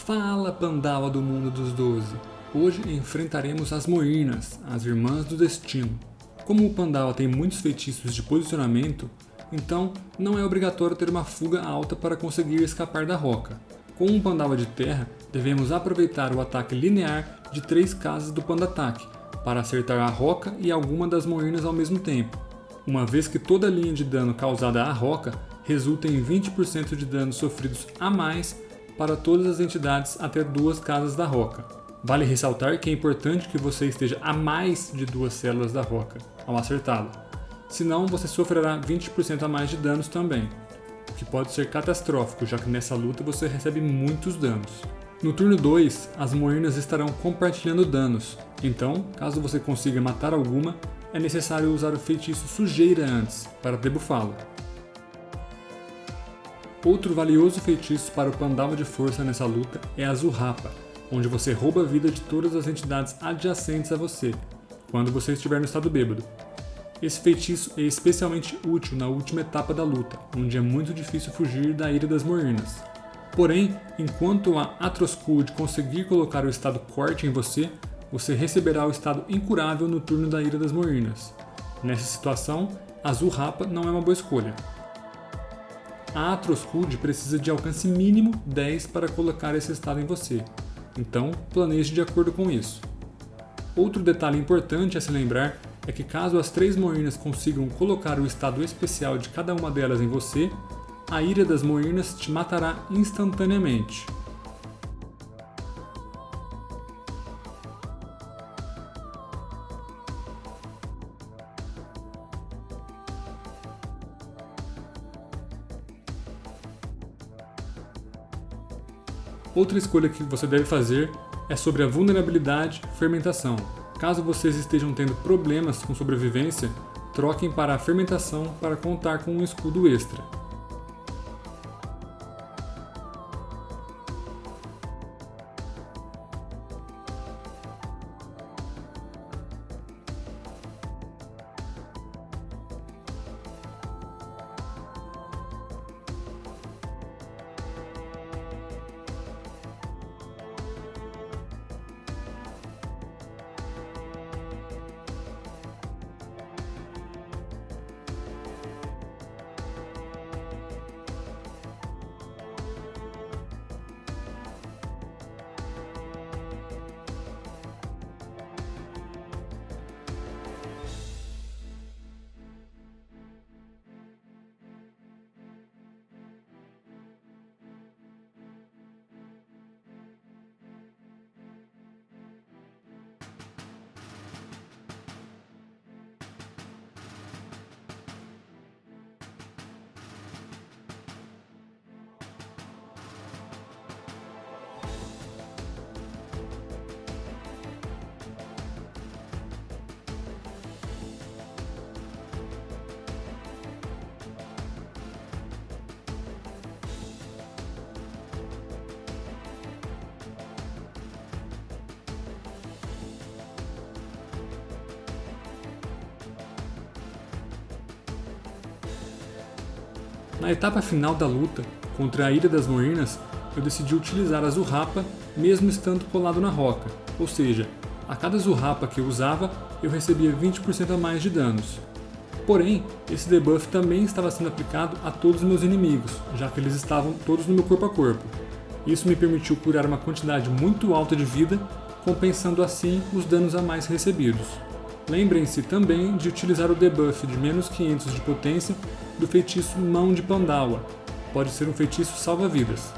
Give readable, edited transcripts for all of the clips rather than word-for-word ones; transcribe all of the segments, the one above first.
Fala, Pandawa do mundo dos 12! Hoje enfrentaremos as Moirnas, as Irmãs do Destino. Como o Pandawa tem muitos feitiços de posicionamento, então não é obrigatório ter uma fuga alta para conseguir escapar da roca. Com um Pandawa de terra, devemos aproveitar o ataque linear de 3 casas do Pandatak para acertar a roca e alguma das Moirnas ao mesmo tempo, uma vez que toda linha de dano causada à roca resulta em 20% de danos sofridos a mais para todas as entidades até 2 casas da roca. Vale ressaltar que é importante que você esteja a mais de 2 células da roca ao acertá-la, senão você sofrerá 20% a mais de danos também, o que pode ser catastrófico, já que nessa luta você recebe muitos danos. No turno 2, as Moirnas estarão compartilhando danos, então, caso você consiga matar alguma, é necessário usar o feitiço Sujeira antes, para debufá-la. Outro valioso feitiço para o Pandawa de força nessa luta é a Zurrapa, onde você rouba a vida de todas as entidades adjacentes a você, quando você estiver no estado bêbado. Esse feitiço é especialmente útil na última etapa da luta, onde é muito difícil fugir da ira das Moirnas. Porém, enquanto a Atroscud conseguir colocar o estado Corte em você, você receberá o estado Incurável no turno da ira das Moirnas. Nessa situação, a Zurrapa não é uma boa escolha. A Atroscud precisa de alcance mínimo 10 para colocar esse estado em você, então planeje de acordo com isso. Outro detalhe importante a se lembrar é que caso as 3 Moirnas consigam colocar o estado especial de cada uma delas em você, a ira das Moirnas te matará instantaneamente. Outra escolha que você deve fazer é sobre a vulnerabilidade e fermentação. Caso vocês estejam tendo problemas com sobrevivência, troquem para a fermentação para contar com um escudo extra. Na etapa final da luta, contra a ira das Moirnas, eu decidi utilizar a Zurrapa mesmo estando colado na roca, ou seja, a cada Zurrapa que eu usava, eu recebia 20% a mais de danos. Porém, esse debuff também estava sendo aplicado a todos os meus inimigos, já que eles estavam todos no meu corpo a corpo. Isso me permitiu curar uma quantidade muito alta de vida, compensando assim os danos a mais recebidos. Lembrem-se também de utilizar o debuff de menos 500 de potência do feitiço Mão de Pandawa. Pode ser um feitiço salva-vidas.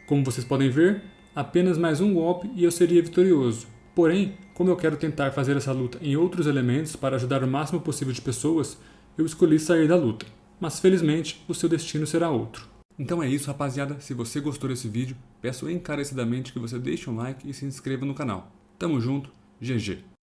Como vocês podem ver, apenas mais um golpe e eu seria vitorioso. Porém, como eu quero tentar fazer essa luta em outros elementos para ajudar o máximo possível de pessoas, eu escolhi sair da luta. Mas felizmente, o seu destino será outro. Então é isso, rapaziada. Se você gostou desse vídeo, peço encarecidamente que você deixe um like e se inscreva no canal. Tamo junto, GG.